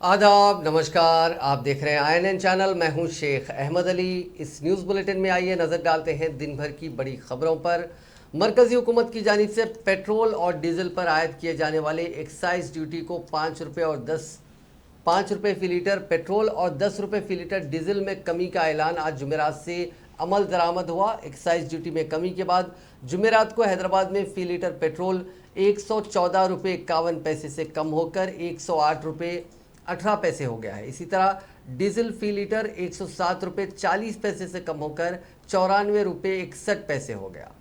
आदाब, नमस्कार। आप देख रहे हैं INN चैनल। मैं हूं शेख अहमद अली। इस न्यूज़ बुलेटिन में आइए नज़र डालते हैं दिन भर की बड़ी खबरों पर। मरकज़ी हुकूमत की जानिब से पेट्रोल और डीजल पर आयद किए जाने वाले एक्साइज ड्यूटी को 5 रुपये फ़ी लीटर पेट्रोल और 10 रुपये फ़ी लीटर डीजल में कमी का ऐलान आज जुमेरात से अमल दरामद हुआ। एक्साइज ड्यूटी में कमी के बाद जुमेरात को हैदराबाद में फ़ी लीटर पेट्रोल 114 रुपये 51 पैसे से कम होकर 108 रुपये 18 पैसे हो गया है। इसी तरह डीजल फ़ी लीटर 107 रुपये 40 पैसे से कम होकर 94 रुपये 61 पैसे हो गया।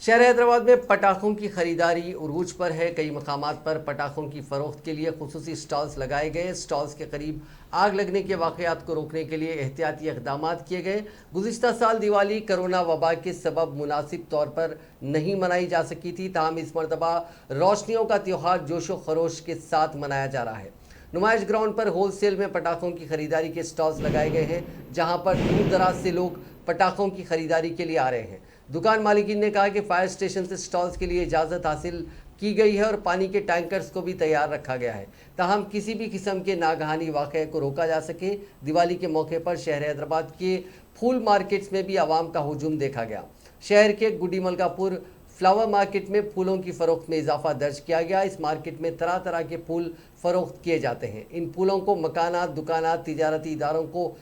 शहर हैदराबाद में पटाखों की खरीदारी उरूज पर है। कई मकामात पर पटाखों की फ़रोख्त के लिए खुसूसी स्टॉल्स लगाए गए। स्टॉल्स के करीब आग लगने के वाक़यात को रोकने के लिए एहतियाती इक़दाम किए गए। गुज़िश्ता साल दिवाली कोरोना वबा के सबब मुनासिब तौर पर नहीं मनाई जा सकी थी, ताहम इस मरतबा रोशनियों का त्यौहार जोशो खरोश के साथ मनाया जा रहा है। नुमाइश ग्राउंड पर होलसेल में पटाखों की खरीदारी के स्टॉल्स लगाए गए हैं, जहां पर दूर दराज से लोग पटाखों की खरीदारी के लिए आ रहे हैं। दुकान मालिकीन ने कहा कि फायर स्टेशन से स्टॉल्स के लिए इजाज़त हासिल की गई है और पानी के टैंकर्स को भी तैयार रखा गया है, ताहम किसी भी किस्म के नागहानी वाक़े को रोका जा सके। दिवाली के मौके पर शहर हैदराबाद के फूल मार्केट्स में भी आवाम का हुजूम देखा गया। शहर के गुडी मलकापुर फ्लावर मार्केट में फूलों की फ़रोख्त में इजाफा दर्ज किया गया। इस मार्केट में तरह तरह के फूल फ़रोख्त किए जाते हैं। इन फूलों को मकानात, दुकानात, तिजारती इदारों को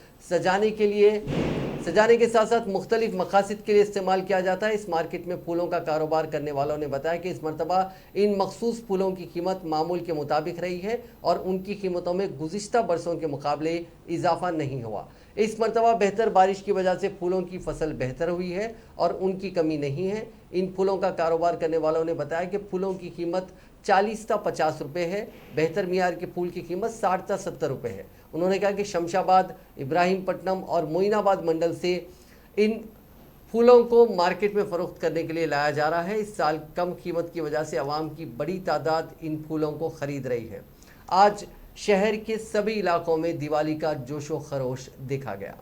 सजाने के साथ साथ मुख्तलिफ मकासद के लिए इस्तेमाल किया जाता है। इस मार्केट में फूलों का कारोबार करने वालों ने बताया कि इस मरतबा इन मखसूस फूलों की कीमत मामूल के मुताबिक रही है और उनकी कीमतों में गुज़िश्ता बरसों के मुकाबले इजाफा नहीं हुआ। इस मरतबा बेहतर बारिश की वजह से फूलों की फसल बेहतर हुई है और उनकी कमी नहीं है। इन फूलों का कारोबार करने वालों ने बताया कि फूलों की कीमत 40 से 50 रुपये है। बेहतर मियार के फूल की कीमत 60 से 70 रुपये है। उन्होंने कहा कि शमशाबाद, इब्राहिमपट्टनम और मोइनाबाद मंडल से इन फूलों को मार्केट में फ़रोख्त करने के लिए लाया जा रहा है। इस साल कम कीमत की वजह से आवाम की बड़ी तादाद इन फूलों को ख़रीद रही है। आज शहर के सभी इलाकों में दिवाली का जोशो खरोश देखा गया।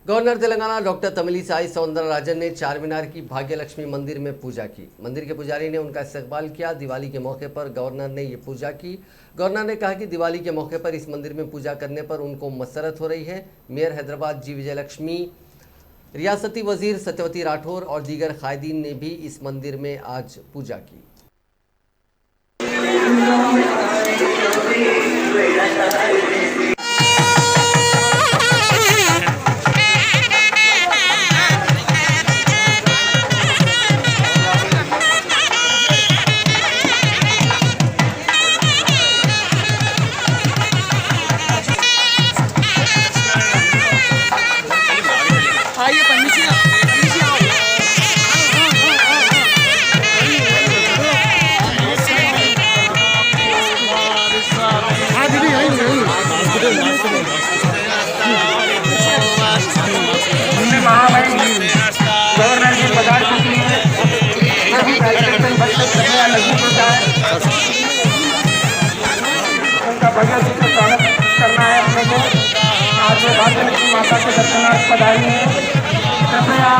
गवर्नर तेलंगाना डॉक्टर तमिलिसाई सौंदरराजन ने चार मीनार की भाग्यलक्ष्मी मंदिर में पूजा की। मंदिर के पुजारी ने उनका इस्तकबाल किया। दिवाली के मौके पर गवर्नर ने ये पूजा की। गवर्नर ने कहा कि दिवाली के मौके पर इस मंदिर में पूजा करने पर उनको मसरत हो रही है। मेयर हैदराबाद जी विजयलक्ष्मी, रियासती वजीर सत्यवती राठौर और दीगर कायदीन ने भी इस मंदिर में आज पूजा की। गवर्नर जी पधार चुकी है। उनका भगत जी को स्वागत करना है अपने को। आज भाग्यलक्ष्मी माता के दर्शनार्थ पधारी है। कृपया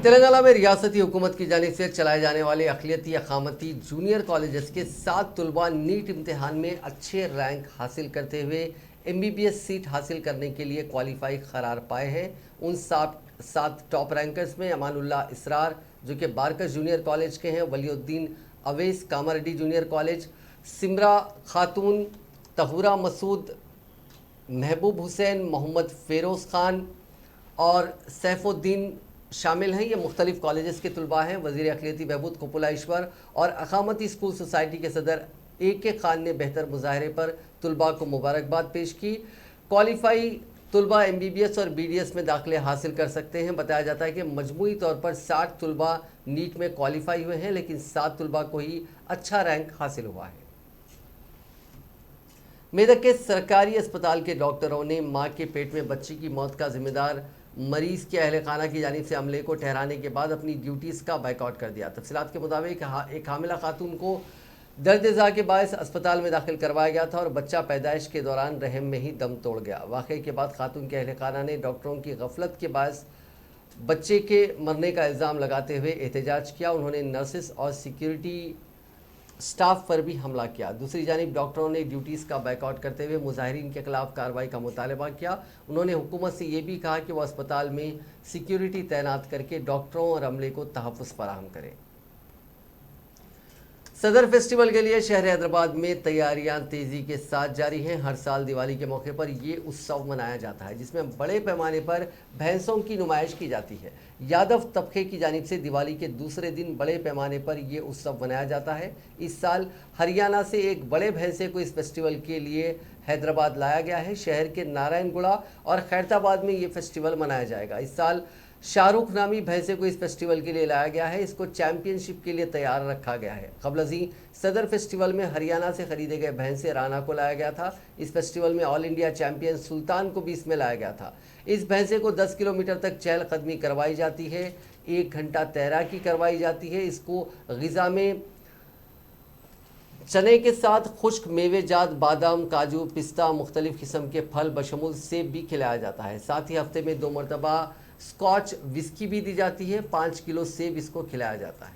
तेलंगाना में रियासती हुकूमत की जानिब से चलाए जाने वाले अक़लियती अक़ामती जूनियर कॉलेजेस के 7 तलबा नीट इम्तिहान में अच्छे रैंक हासिल करते हुए MBBS सीट हासिल करने के लिए क्वालिफाई करार पाए हैं। उन 7 टॉप रैंकर्स में अमानुल्लाह इसरार जो कि बारकस जूनियर कॉलेज के हैं, वलीउद्दीन अवैस कामारेड्डी जूनियर कॉलेज, सिमरा खातून, तहूरा मसूद, महबूब हुसैन, मोहम्मद फ़ेरोज़ ख़ान और सैफुद्दीन शामिल हैं। ये मुख्तलिफ कॉलेजेस के तलबा हैं। वज़ीर अक़लियती बहबूद कुपुलाईश्वर और अक़ामती स्कूल सोसाइटी के सदर AK खान ने बेहतर मुजाहरे पर तलबा को मुबारकबाद पेश की। क्वालिफाई तलबा MBBS और BDS में दाखिले हासिल कर सकते हैं। बताया जाता है कि मजमूई तौर पर 60 तलबा नीट में क्वालिफाई हुए हैं, लेकिन 7 तलबा को ही अच्छा रैंक हासिल हुआ है। मेदक के सरकारी अस्पताल के डॉक्टरों ने मां के पेट में बच्ची की मौत का जिम्मेदार मरीज के अहल खाना की जानिब से अमले को ठहराने के बाद अपनी ड्यूटीज़ का बाइकआउट कर दिया। तफसीलात के मुताबिक एक हामिला खातून को दर्द ज़ा के बायस अस्पताल में दाखिल करवाया गया था और बच्चा पैदाइश के दौरान रहम में ही दम तोड़ गया। वाक़े के बाद खातून के अहल खाना ने डॉक्टरों की गफलत के बायस बच्चे के मरने का इल्ज़ाम लगाते हुए एहतजाज किया। उन्होंने नर्सेस और सिक्योरिटी स्टाफ पर भी हमला किया। दूसरी जानिब डॉक्टरों ने ड्यूटीज़ का बैकआउट करते हुए मुजाहिरीन के खिलाफ कार्रवाई का मुतालबा किया। उन्होंने हुकूमत से ये भी कहा कि वह अस्पताल में सिक्योरिटी तैनात करके डॉक्टरों और अमले को तहफ़्फ़ुज़ फराहम करें। सदर फेस्टिवल के लिए शहर हैदराबाद में तैयारियां तेज़ी के साथ जारी हैं। हर साल दिवाली के मौके पर ये उत्सव मनाया जाता है जिसमें बड़े पैमाने पर भैंसों की नुमाइश की जाती है। यादव तबके की जानिब से दिवाली के दूसरे दिन बड़े पैमाने पर ये उत्सव मनाया जाता है। इस साल हरियाणा से एक बड़े भैंसे को इस फेस्टिवल के लिए हैदराबाद लाया गया है। शहर के नारायणगुड़ा और खैरताबाद में ये फेस्टिवल मनाया जाएगा। इस साल शाहरुख नामी भैंसे को इस फेस्टिवल के लिए लाया गया है। इसको चैंपियनशिप के लिए तैयार रखा गया है। कबल अज़ीं सदर फेस्टिवल में हरियाणा से खरीदे गए भैंसे राना को लाया गया था। इस फेस्टिवल में ऑल इंडिया चैंपियन सुल्तान को भी इसमें लाया गया था। इस भैंसे को 10 किलोमीटर तक चहलकदमी करवाई जाती है, 1 घंटा तैराकी करवाई जाती है। इसको ग़िज़ा में चने के साथ खुश्क मेवेजात बादाम, काजू, पिस्ता, मुख्तलिफ किस्म के फल बशमूल सेब भी खिलाया जाता है। साथ ही हफ्ते में 2 मरतबा स्कॉच विस्की भी दी जाती है। 5 किलो सेब इसको खिलाया जाता है।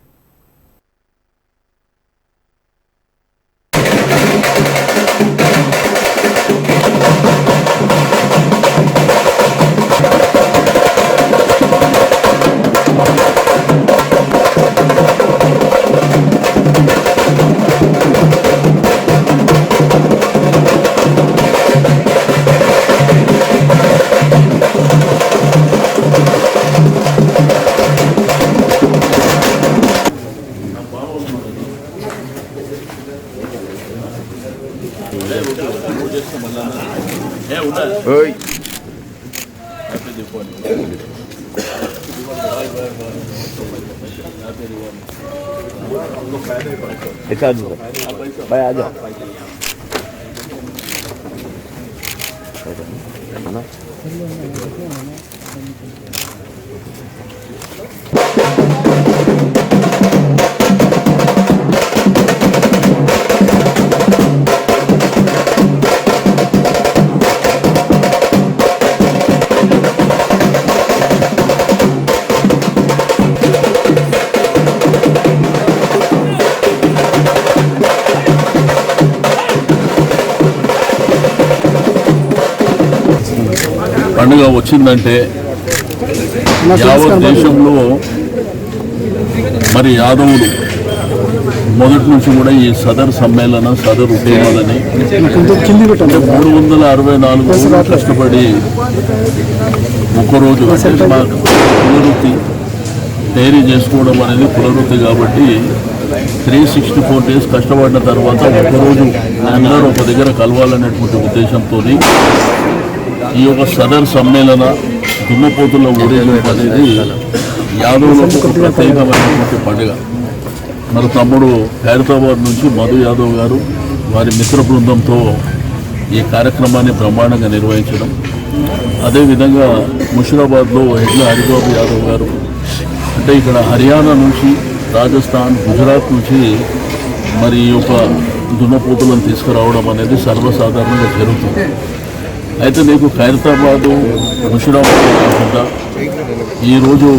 भाई आ जाओ పండుగ వచ్చిందంటే యావత్ దేశంలో మరి యాదవులు మొదటి నుంచి కూడా ఈ సదర్ సమ్మేళనం సదర్ ఉద్యమాలని 364 రోజులు కష్టపడి ఒక్కరోజు పునరుద్ధి తయారీ చేసుకోవడం అనేది పునరుద్ధి కాబట్టి 364 days కష్టపడిన తర్వాత ఒక్కరోజు అందరూ ఒక దగ్గర కలవాలనేటువంటి ఉద్దేశంతో ఈ యొక్క సదర్ సమ్మేళన దున్నపోతుల ఊరేగింపు అనేది యాదవులకు ఒక ప్రత్యేకమైనటువంటి పండుగ. మన తమ్ముడు ఖైరతాబాద్ నుంచి మధు యాదవ్ గారు వారి మిత్ర బృందంతో ఈ కార్యక్రమాన్ని బ్రహ్మాండంగా నిర్వహించడం, అదేవిధంగా ముషిరాబాద్లో హెడ్ల హరిబాబు యాదవ్ గారు అంటే ఇక్కడ హర్యానా నుంచి రాజస్థాన్ గుజరాత్ నుంచి మరి ఈ యొక్క దున్నపోతులను తీసుకురావడం అనేది సర్వసాధారణంగా జరుగుతుంది. అయితే నీకు ఖైరతాబాదు ముషిరాబాద్ కాకుండా ఈరోజు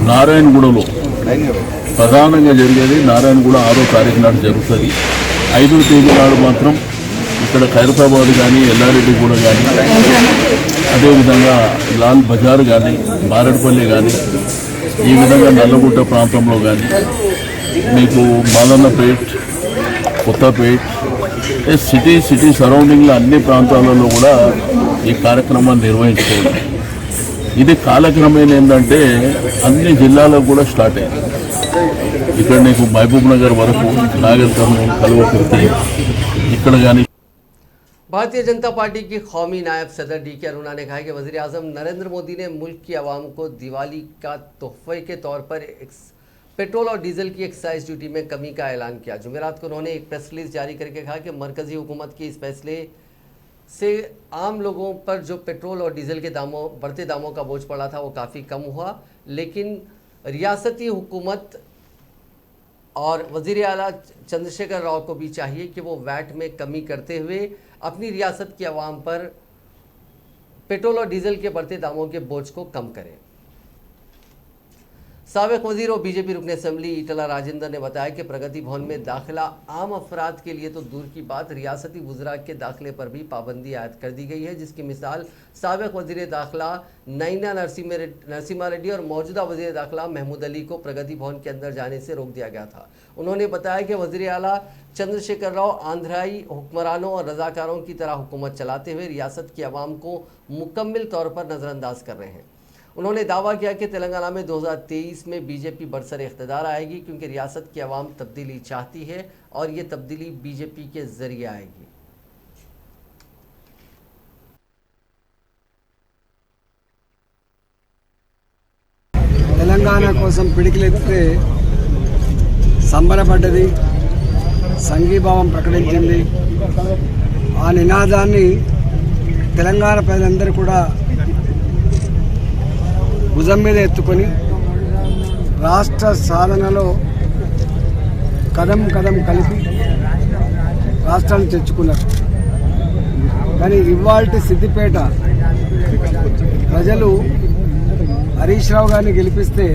నారాయణగూడలో ప్రధానంగా జరిగేది నారాయణగూడ 6వ తారీఖు నాడు జరుగుతుంది. 5వ తేదీ నాడు మాత్రం ఇక్కడ ఖైరతాబాద్ కానీ ఎల్లారెడ్డిగూడ కానీ అదేవిధంగా లాల్ బజార్ కానీ మారేడుపల్లి కానీ ఈ విధంగా నల్లగుట్ట ప్రాంతంలో కానీ మీకు మాదన్నపేట్ కొత్తపేట్ సిటీ సరౌండింగ్లో అన్ని ప్రాంతాలలో కూడా ఈ కార్యక్రమాన్ని నిర్వహించుకోవడం. ఇది కాలక్రమేణా ఏంటంటే అన్ని జిల్లాలకు కూడా స్టార్ట్ అయింది. ఇక్కడ నీకు మహబూబ్ నగర్ వరకు నాగర్ కర్నూలు కల్వకుర్తి ఇక్కడ కానీ. भारतीय जनता पार्टी की कौमी नायब सदर DK अरुणा ने कहा कि वज़ीर आज़म नरेंद्र मोदी ने मुल्क की आवाम को दिवाली का तोहफे के तौर पर पेट्रोल और डीजल की एक्साइज ड्यूटी में कमी का ऐलान किया। जुमेरात को उन्होंने एक प्रेस रिलीज जारी करके कहा कि मरकजी हुकूमत के इस फैसले से आम लोगों पर जो पेट्रोल और डीजल के बढ़ते दामों का बोझ पड़ा था वो काफ़ी कम हुआ, लेकिन रियासती हुकूमत और वज़ीर आला चंद्रशेखर राव को भी चाहिए कि वो वैट में कमी करते हुए अपनी रियासत की आवाम पर पेट्रोल और डीजल के बढ़ते दामों के बोझ को कम करें। साबिक वजीर और बीजेपी रुकन असेंबली ईटला राजेंद्र ने बताया कि प्रगति भवन में दाखिला आम अफराद के लिए तो दूर की बात, रियासती वज़रा के दाखिले पर भी पाबंदी आयद कर दी गई है, जिसकी मिसाल साबिक वजीर दाखिला नैना नरसिम्हा रेड्डी और मौजूदा वजीर दाखिला महमूद अली को प्रगति भवन के अंदर जाने से रोक दिया गया था। उन्होंने बताया कि वज़ीर आला चंद्रशेखर राव आंध्राई हुक्मरानों और रजाकारों की तरह हुकूमत चलाते हुए रियासत की आवाम को मुकम्मल तौर पर नज़रअंदाज कर रहे हैं। उन्होंने दावा किया कि तेलंगाना में 2023 में बीजेपी बरसर इख्तिदार आएगी, क्योंकि रियासत की आवाम तब्दीली चाहती है और ये तब्दीली बीजेपी के जरिए आएगी। తెలంగాణ కోసం పిడికిలెత్తితే సంబరపడ్డది, సంఘీభావం ప్రకటించింది. ఆ నినాదాన్ని తెలంగాణ ప్రజలందరూ కూడా భుజం మీద ఎత్తుకొని రాష్ట్ర సాధనలో కదం కదం కలిపి రాష్ట్రాన్ని తెచ్చుకున్నారు. కానీ ఇవాల్టి సిద్దిపేట ప్రజలు హరీష్ రావు గారిని గెలిపిస్తే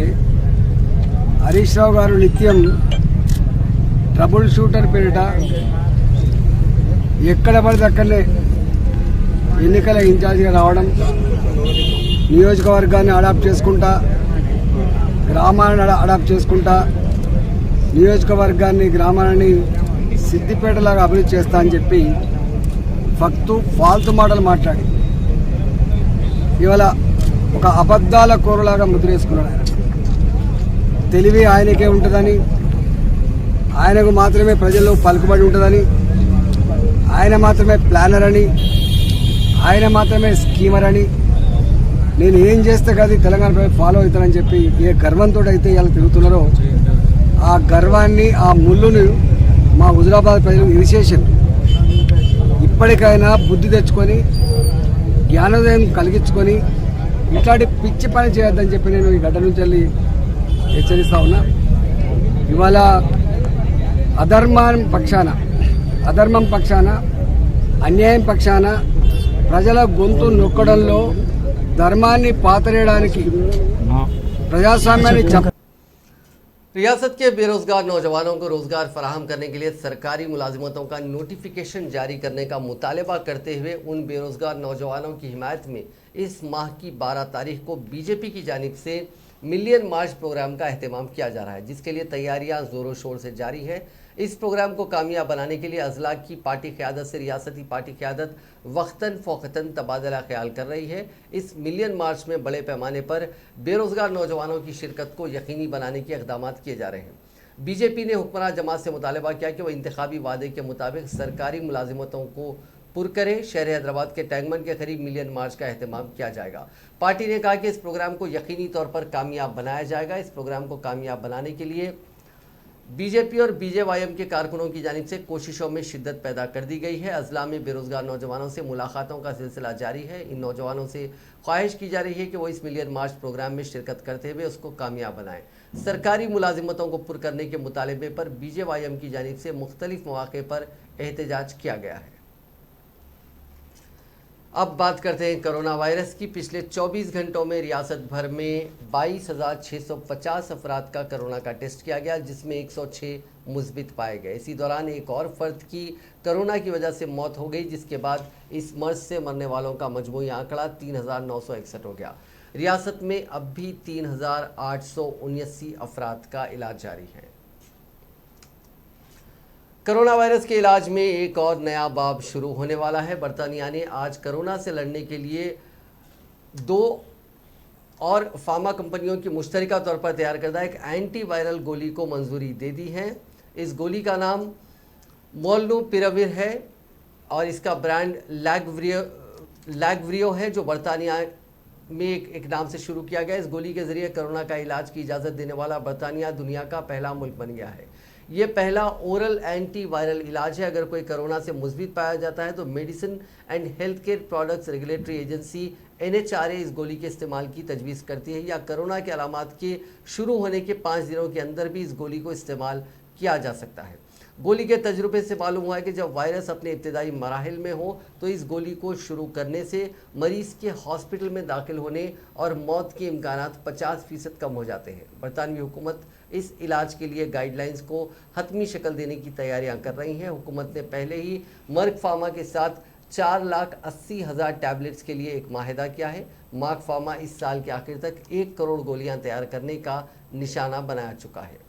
హరీష్ రావు గారు నిత్యం ట్రబుల్ షూటర్ పేరిట ఎక్కడ పడితే అక్కడనే ఎన్నికల ఇన్ఛార్జిగా రావడం, నియోజకవర్గాన్ని అడాప్ట్ చేసుకుంటా, గ్రామాలను అడాప్ట్ చేసుకుంటా, నియోజకవర్గాన్ని గ్రామాలని సిద్దిపేటలాగా అభివృద్ధి చేస్తా అని చెప్పి ఫాల్తు మాటలు మాట్లాడి ఇవాళ ఒక అబద్ధాల కోరలాగా ముద్రేసుకున్నాడు. ఆయన తెలివి ఆయనకే ఉంటుందని, ఆయనకు మాత్రమే ప్రజల్లో పలుకుబడి ఉంటుందని, ఆయన మాత్రమే ప్లానర్ అని, ఆయన మాత్రమే స్కీమర్ అని, నేను ఏం చేస్తే కాదు తెలంగాణ ప్రజలు ఫాలో అవుతానని చెప్పి ఏ గర్వంతో అయితే ఇలా తిరుగుతున్నారో ఆ గర్వాన్ని, ఆ ముళ్ళును మా హుజురాబాద్ ప్రజలు ఇరిసేసారు. ఇప్పటికైనా బుద్ధి తెచ్చుకొని జ్ఞానోదయం కలిగించుకొని ఇట్లాంటి పిచ్చి పని చేయొద్దని చెప్పి నేను ఈ గడ్డ నుంచి వెళ్ళి హెచ్చరిస్తా ఉన్నా. ఇవాళ అధర్మం పక్షాన అన్యాయం పక్షాన ప్రజల గొంతు నొక్కడంలో ధర్మాన్ని పాతరేయడానికి ప్రజాస్వామ్యాన్ని रियासत के बेरोजगार नौजवानों को रोजगार फराहम करने के लिए सरकारी मुलाजिमतों का नोटिफिकेशन जारी करने का मुतालबा करते हुए उन बेरोजगार नौजवानों की हिमायत में इस माह की 12 तारीख को बीजेपी की जानिब से मिलियन मार्च प्रोग्राम का एहतमाम किया जा रहा है, जिसके लिए तैयारियां जोरों शोर से जारी है। इस प्रोग्राम को कामयाब बनाने के लिए अजला की पार्टी क़यादत से रियासती पार्टी क़यादत वक्तन फ़ौक़तन तबादला ख्याल कर रही है। इस मिलियन मार्च में बड़े पैमाने पर बेरोज़गार नौजवानों की शिरकत को यकीनी बनाने के इक़दाम किए जा रहे हैं। बीजेपी ने हुक्मरान जमात से मुतालबा किया कि वह इंतखाबी वादे के मुताबिक सरकारी मुलाजिमतों को पुर करे। शहर हैदराबाद के टैंगमन के करीब मिलियन मार्च का एहतमाम किया जाएगा। पार्टी ने कहा कि इस प्रोग्राम को यकीनी तौर पर कामयाब बनाया जाएगा। इस प्रोग्राम को कामयाब बनाने के लिए बीजेपी और बीजेवाईएम के कारकुनों की जानिब से कोशिशों में शिद्दत पैदा कर दी गई है। अजला में बेरोजगार नौजवानों से मुलाकातों का सिलसिला जारी है। इन नौजवानों से ख्वाहिश की जा रही है कि वो इस मिलियन मार्च प्रोग्राम में शिरकत करते हुए उसको कामयाब बनाएं। सरकारी मुलाजिमतों को पुर करने के मुतालबे पर बीजेवाईएम की जानिब से मुख्तलिफ मौके पर एहतजाज किया गया है। अब बात करते हैं कोरोना वायरस की। पिछले 24 घंटों में रियासत भर में 22,650 अफराद का कोरोना का टेस्ट किया गया, जिसमें 106 मुस्बित पाए गए। इसी दौरान एक और फर्द की कोरोना की वजह से मौत हो गई, जिसके बाद इस मर्ज से मरने वालों का मजमूई आंकड़ा 3,961 हो गया। रियासत में अब भी 3,879 अफराद का इलाज जारी है। कोरोना वायरस के इलाज में एक और नया बाब शुरू होने वाला है। बरतानिया ने आज कोरोना से लड़ने के लिए 2 और फार्मा कंपनियों की मुश्तरका तौर पर तैयार करदा एक एंटी वायरल गोली को मंजूरी दे दी है। इस गोली का नाम मोलनुपिराविर है और इसका ब्रांड लैगव्रियो है, जो बरतानिया में एक नाम से शुरू किया गया। इस गोली के जरिए कोरोना का इलाज की इजाज़त देने वाला बरतानिया दुनिया का पहला मुल्क बन गया है। ये पहला ओरल एंटी वायरल इलाज है। अगर कोई कोरोना से मुस्बित पाया जाता है तो medicine and health care products regulatory agency NHRA इस गोली के इस्तेमाल की तजवीज़ करती है, या कोरोना के अलामात के शुरू होने के 5 दिनों के अंदर भी इस गोली को इस्तेमाल किया जा सकता है। गोली के तजुर्बे से मालूम हुआ है कि जब वायरस अपने इब्तदाई मराहिल में हो तो इस गोली को शुरू करने से मरीज़ के हॉस्पिटल में दाखिल होने और मौत के इम्कानात 50% कम हो जाते हैं। बरतानवी हुकूमत इस इलाज के लिए गाइडलाइंस को हतमी शक्ल देने की तैयारियां कर रही है। हुकूमत ने पहले ही मर्क फार्मा के साथ 4,80,000 टैबलेट्स के लिए एक माहिदा किया है। मर्क फार्मा इस साल के आखिर तक 1 करोड़ गोलियां तैयार करने का निशाना बना चुका है।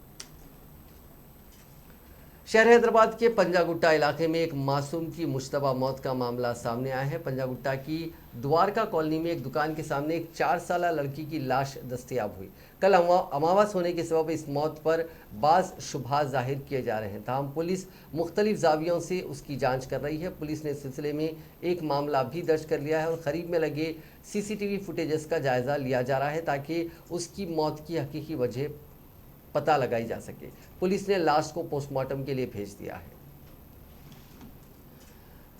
शहर हैदराबाद के पंजागुट्टा इलाके में एक मासूम की मुश्तबा मौत का मामला सामने आया है। पंजागुट्टा की द्वारका कॉलोनी में एक दुकान के सामने एक 4 साला लड़की की लाश दस्तयाब हुई। कल अमावस होने के सबब इस मौत पर बाज़ शुबहात जाहिर किए जा रहे हैं। ताहम पुलिस मुख्तलिफ जावियों से उसकी जांच कर रही है। पुलिस ने इस सिलसिले में एक मामला भी दर्ज कर लिया है और करीब में लगे CCTV फुटेजेस का जायज़ा लिया जा रहा है ताकि उसकी मौत की हकीकी वजह पता लगाई जा सके। पुलिस ने लाश को पोस्टमार्टम के लिए भेज दिया है।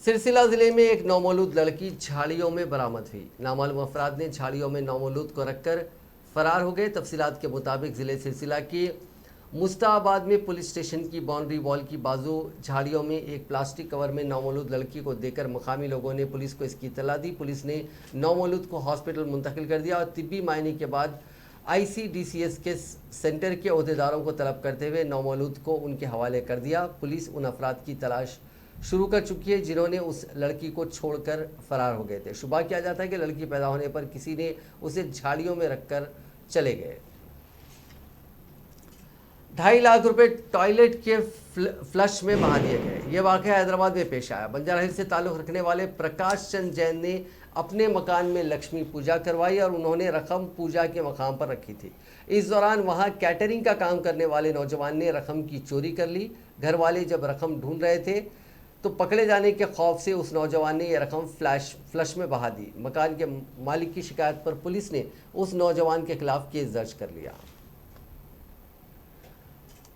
सिलसिला जिले में एक नौमौलूद लड़की झाड़ियों में बरामद हुई। नामालूम अफराद ने झाड़ियों में नौमौलूद को रखकर फरार हो गए। तफसीलात के मुताबिक जिले सिलसिला के मुस्ताबाद में पुलिस स्टेशन की बाउंड्री वॉल की बाजू झाड़ियों में एक प्लास्टिक कवर में नौमौलूद लड़की को देखकर मकामी लोगों ने पुलिस को इसकी इत्तला दी। पुलिस ने नौमौलूद को हॉस्पिटल मुंतकिल कर दिया और तिब्बी मायने के बाद ICDCS के सेंटर के अहदेदारों को तलब करते हुए नौमौलूद को उनके हवाले कर दिया। पुलिस उन अफराद की तलाश शुरू कर चुकी है जिन्होंने उस लड़की को छोड़कर फरार हो गए थे। शुबा किया जाता है कि लड़की पैदा होने पर किसी ने उसे झाड़ियों में रखकर चले गए। 2.5 लाख रुपए टॉयलेट के फ्लश में बहा दिए गए। ये वाक़या हैदराबाद में पेश आया। बंजारा हिल्स से ताल्लुक़ रखने वाले प्रकाश चंद जैन ने अपने मकान में लक्ष्मी पूजा करवाई और उन्होंने रकम पूजा के मकाम पर रखी थी। इस दौरान वहां कैटरिंग का काम करने वाले नौजवान ने रकम की चोरी कर ली। घर वाले जब रकम ढूंढ रहे थे तो पकड़े जाने के खौफ से उस नौजवान ने यह रकम फ्लश में बहा दी। मकान के मालिक की शिकायत पर पुलिस ने उस नौजवान के खिलाफ केस दर्ज कर लिया।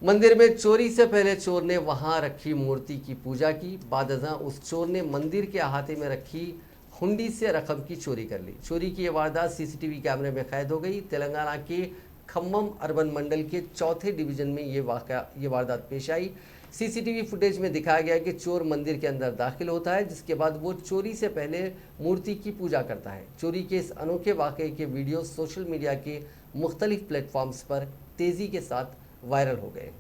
मंदिर में चोरी से पहले चोर ने वहां रखी मूर्ति की पूजा की। बादअज़ां उस चोर ने मंदिर के अहाते में रखी हुंडी से रकम की चोरी कर ली। चोरी की यह वारदात सीसीटीवी कैमरे में कैद हो गई। तेलंगाना के खम्मम अर्बन मंडल के चौथे डिवीजन में ये वारदात पेश आई। सीसीटीवी फुटेज में दिखाया गया कि चोर मंदिर के अंदर दाखिल होता है, जिसके बाद वो चोरी से पहले मूर्ति की पूजा करता है। चोरी के इस अनोखे वाकये के वीडियो सोशल मीडिया के मुख्तलिफ प्लेटफॉर्म्स पर तेजी के साथ वायरल हो गए हैं।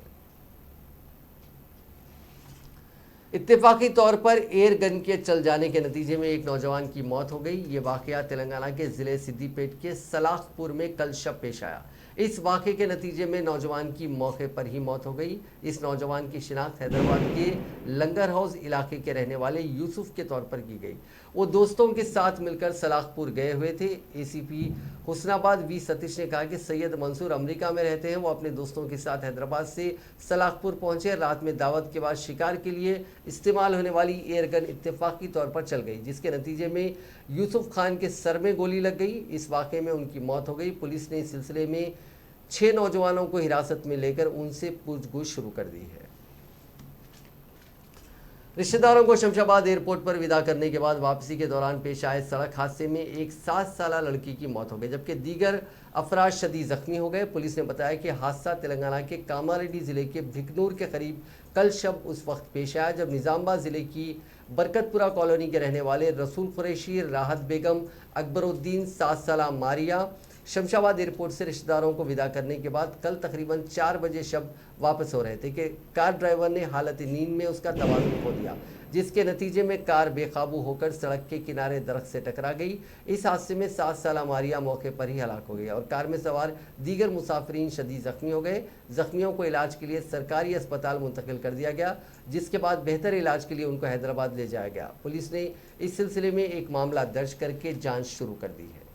इत्तेफाकी तौर पर एयर गन के चल जाने के नतीजे में एक नौजवान की मौत हो गई। ये वाकया तेलंगाना के ज़िले सिद्दीपेट के सलाखपुर में कल शब पेश आया। इस वाक़े के नतीजे में नौजवान की मौके पर ही मौत हो गई। इस नौजवान की शिनाख्त हैदराबाद के लंगर हाउस इलाके के रहने वाले यूसुफ के तौर पर की गई। वो दोस्तों के साथ मिलकर सलाखपुर गए हुए थे। एसीपी हुस्नाबाद वी सतीश ने कहा कि सैयद मंसूर अमेरिका में रहते हैं। वो अपने दोस्तों के साथ हैदराबाद से सलाखपुर पहुंचे। रात में दावत के बाद शिकार के लिए इस्तेमाल होने वाली एयर गन इत्तेफाकी तौर पर चल गई, जिसके नतीजे में यूसुफ खान के सर में गोली लग गई। इस वाक़े में उनकी मौत हो गई। पुलिस ने इस सिलसिले में 6 नौजवानों को हिरासत में लेकर उनसे पूछगछ शुरू कर दी है। रिश्तेदारों को शमशाबाद एयरपोर्ट पर विदा करने के बाद वापसी के दौरान पेश आए सड़क हादसे में एक 7 साला लड़की की मौत हो गई, जबकि दीगर अफराद शदीद जख्मी हो गए। पुलिस ने बताया कि हादसा तेलंगाना के कामारेड्डी जिले के भिकनूर के करीब कल शब उस वक्त पेश आया जब निजामाबाद जिले की बरकतपुरा कॉलोनी के रहने वाले रसूल कुरैशी, राहत बेगम, अकबरुद्दीन 7 साला मारिया शमशाबाद एयरपोर्ट से रिश्तेदारों को विदा करने के बाद कल तकरीबन 4 बजे शब वापस हो रहे थे कि कार ड्राइवर ने हालत नींद में उसका तवाज़ुन खो दिया, जिसके नतीजे में कार बेकाबू होकर सड़क के किनारे दरख्त से टकरा गई। इस हादसे में 7 साला मारिया मौके पर ही हलाक हो गई और कार में सवार दीगर मुसाफिरीन शदीद जख्मी हो गए। जख्मियों को इलाज के लिए सरकारी अस्पताल मुंतकिल कर दिया गया, जिसके बाद बेहतर इलाज के लिए उनको हैदराबाद ले जाया गया। पुलिस ने इस सिलसिले में एक मामला दर्ज करके जाँच शुरू कर दी है।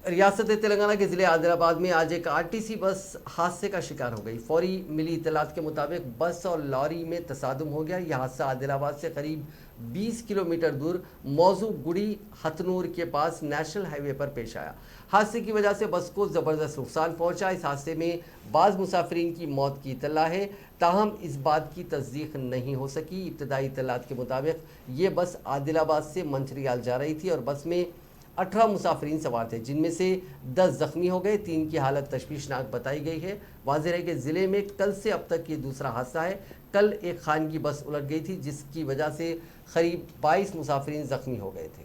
रियासत तेलंगाना के ज़िले आदिलाबाद में आज एक आरटीसी बस हादसे का शिकार हो गई। फौरी मिली इत्तलात के मुताबिक बस और लॉरी में तसादुम हो गया। यह हादसा आदिलाबाद से करीब 20 किलोमीटर दूर मौजू गुड़ी हथनूर के पास नेशनल हाईवे पर पेश आया। हादसे की वजह से बस को ज़बरदस्त नुकसान पहुंचा। इस हादसे में बाज़ मुसाफिरीन की मौत की इत्तला है, ताहम इस बात की तस्दीक नहीं हो सकी। इब्तदाई इत्तलात के मुताबिक ये बस आदिलाबाद से मंचरियाल जा रही थी और बस में 18 मुसाफिरीन सवार थे, जिनमें से 10 जख्मी हो गए। 3 की हालत तशवीशनाक बताई गई है। वाज़ेह है कि ज़िले में कल से अब तक ये दूसरा हादसा है। कल एक खान की बस उलट गई थी, जिसकी वजह से करीब 22 मुसाफिरीन जख्मी हो गए थे।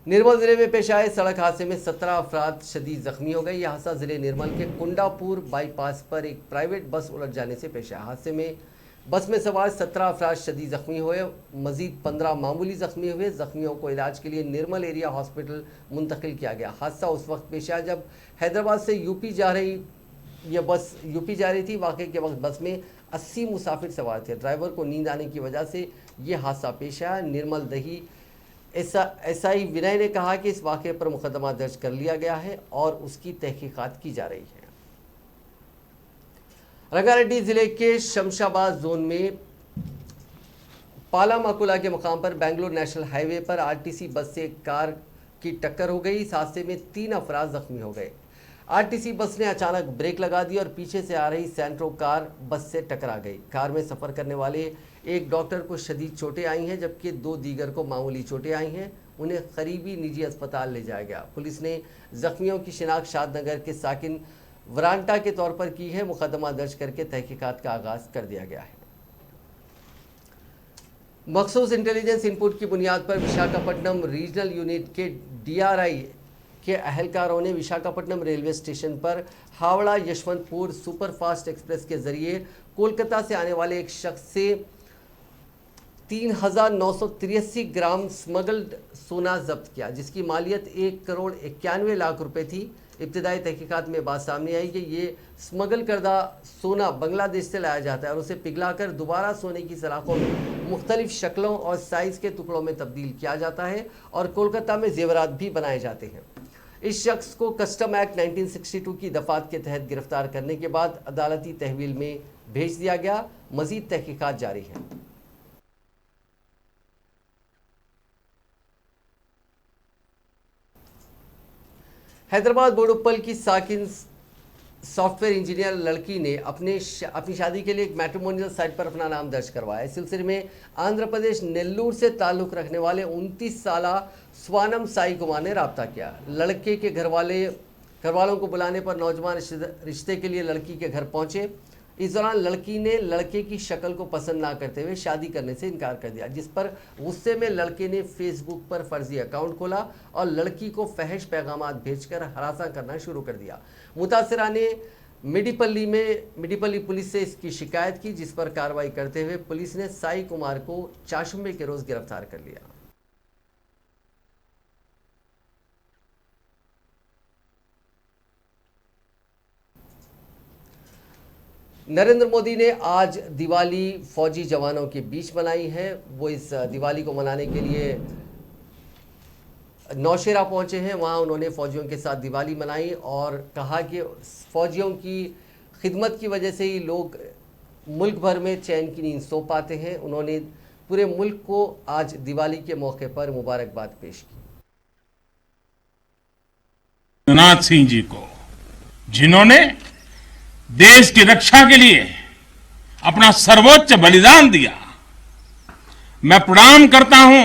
निर्मल ज़िले में पेश आए सड़क हादसे में 17 अफराद शदीद जख्मी हो गए। यह हादसा ज़िले निर्मल के कुंडापुर बाईपास पर एक प्राइवेट बस उलट जाने से पेश आया। हादसे में बस में सवार 17 अफराद शदीद जख्मी हुए, मजीद 15 मामूली जख्मी हुए। जख्मियों को इलाज के लिए निर्मल एरिया हॉस्पिटल मुंतकिल किया गया। हादसा उस वक्त पेश आया जब हैदराबाद से यूपी जा रही थी। वाक़े के वक्त बस में 80 मुसाफिर सवार थे। ड्राइवर को नींद आने की वजह से ये हादसा पेश आया। निर्मल दही एसआई विनय ने कहा कि इस वाक़े पर मुकदमा दर्ज कर लिया गया है और उसकी तहकीकात की जा रही है। रंगारेड्डी जिले के शमशाबाद जोन में पालामाकुला के मकाम पर बेंगलोर नेशनल हाईवे पर आरटीसी बस से कार की टक्कर हो गई। इस हादसे में 3 अफराद जख्मी हो गए। आरटीसी बस ने अचानक ब्रेक लगा दी और पीछे से आ रही सेंट्रो कार बस से टकरा गई। कार में सफ़र करने वाले एक डॉक्टर को शदीद चोटें आई हैं, जबकि 2 दीगर को मामूली चोटें आई हैं। उन्हें करीबी निजी अस्पताल ले जाया गया। पुलिस ने जख्मियों की शिनाख्त शादनगर के साकिन वरांटा के तौर पर की है। मुकदमा दर्ज करके तहकीकात का आगाज़ कर दिया गया है। मखसूस इंटेलिजेंस इनपुट की बुनियाद पर विशाखापट्टनम रीजनल यूनिट के DRI के अहलकारों ने विशाखापट्टनम रेलवे स्टेशन पर हावड़ा यशवंतपुर सुपरफास्ट एक्सप्रेस के जरिए कोलकाता से आने वाले एक शख्स से 3,983 ग्राम स्मगल्ड सोना जब्त किया, जिसकी मालियत 1,91 लाख रुपए थी। इब्तिदाई तहकीकात में बात सामने आई कि ये स्मगल करदा सोना बांग्लादेश से लाया जाता है और उसे पिघलाकर दोबारा सोने की सलाखों में मुख्तलिफ शक्लों और साइज़ के टुकड़ों में तब्दील किया जाता है और कोलकाता में जेवरात भी बनाए जाते हैं। इस शख्स को कस्टम एक्ट 1962 की दफात के तहत गिरफ्तार करने के बाद अदालती तहवील में भेज दिया गया। मजीद तहकीकात जारी है। हैदराबाद बोडुप्पल की साकिन सॉफ्टवेयर इंजीनियर लड़की ने अपनी शादी के लिए एक मैट्रिमोनियल साइट पर अपना नाम दर्ज करवाया। इस सिलसिले में आंध्र प्रदेश नेल्लूर से ताल्लुक़ रखने वाले 29 साला स्वानम साई कुमार ने रब्ता किया। लड़के के घर वालों को बुलाने पर नौजवान रिश्ते के लिए लड़की के घर पहुंचे। इस दौरान लड़की ने लड़के की शक्ल को पसंद ना करते हुए शादी करने से इनकार कर दिया, जिस पर गुस्से में लड़के ने फेसबुक पर फर्जी अकाउंट खोला और लड़की को फहश पैगामात भेजकर हरासा करना शुरू कर दिया। मुतासिरा ने मिडीपल्ली पुलिस से इसकी शिकायत की, जिस पर कार्रवाई करते हुए पुलिस ने साई कुमार को चाशुम्बे के रोज गिरफ्तार कर लिया। नरेंद्र मोदी ने आज दिवाली फौजी जवानों के बीच मनाई है। वो इस दिवाली को मनाने के लिए नौशेरा पहुंचे हैं। वहां उन्होंने फौजियों के साथ दिवाली मनाई और कहा कि फौजियों की खिदमत की वजह से ही लोग मुल्क भर में चैन की नींद सो पाते हैं। उन्होंने पूरे मुल्क को आज दिवाली के मौके पर मुबारकबाद पेश की। राजनाथ सिंह जी को, जिन्होंने देश की रक्षा के लिए अपना सर्वोच्च बलिदान दिया, मैं प्रणाम करता हूं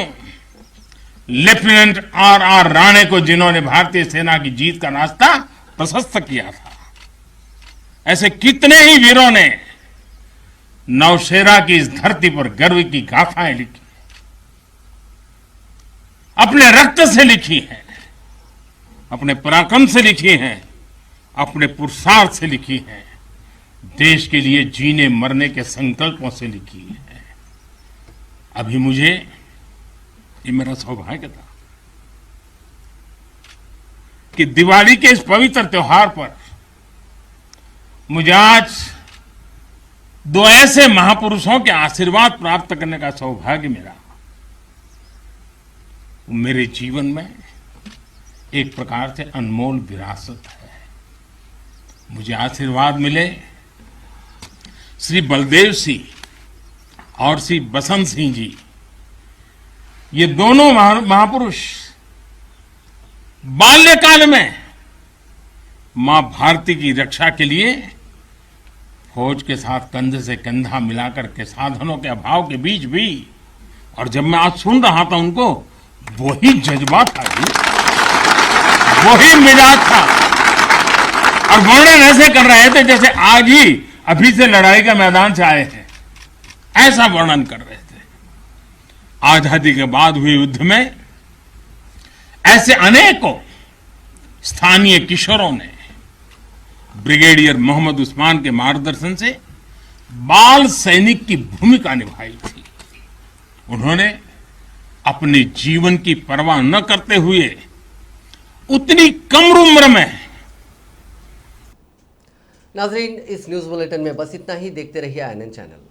लेफ्टिनेंट आर राणे को, जिन्होंने भारतीय सेना की जीत का रास्ता प्रशस्त किया था। ऐसे कितने ही वीरों ने नौशेरा की इस धरती पर गर्व की गाथाएं लिखी, अपने रक्त से लिखी हैं, अपने पराक्रम से लिखी हैं, अपने पुरुषार्थ से लिखी हैं, देश के लिए जीने मरने के संकल्पों से लिखी है। अभी मुझे, ये मेरा सौभाग्य था कि दिवाली के इस पवित्र त्योहार पर मुझे आज दो ऐसे महापुरुषों के आशीर्वाद प्राप्त करने का सौभाग्य मिला। मेरे जीवन में एक प्रकार से अनमोल विरासत है। मुझे आशीर्वाद मिले श्री बलदेव सिंह और श्री बसंत सिंह जी। ये दोनों महापुरुष बाल्यकाल में मां भारती की रक्षा के लिए फौज के साथ कंधे से कंधा मिलाकर के साधनों के अभाव के बीच भी, और जब मैं आज सुन रहा था उनको, वही जज्बा था, वही मिजाज था, और वर्णन ऐसे कर रहे थे जैसे आज ही अभी से लड़ाई के मैदान से आए हैं, ऐसा वर्णन कर रहे थे। आजादी के बाद हुए युद्ध में ऐसे अनेकों स्थानीय किशोरों ने ब्रिगेडियर मोहम्मद उस्मान के मार्गदर्शन से बाल सैनिक की भूमिका निभाई थी। उन्होंने अपने जीवन की परवाह न करते हुए उतनी कम उम्र में। नाजरीन, इस न्यूज बुलेटिन में बस इतना ही। देखते रहिए INN चैनल।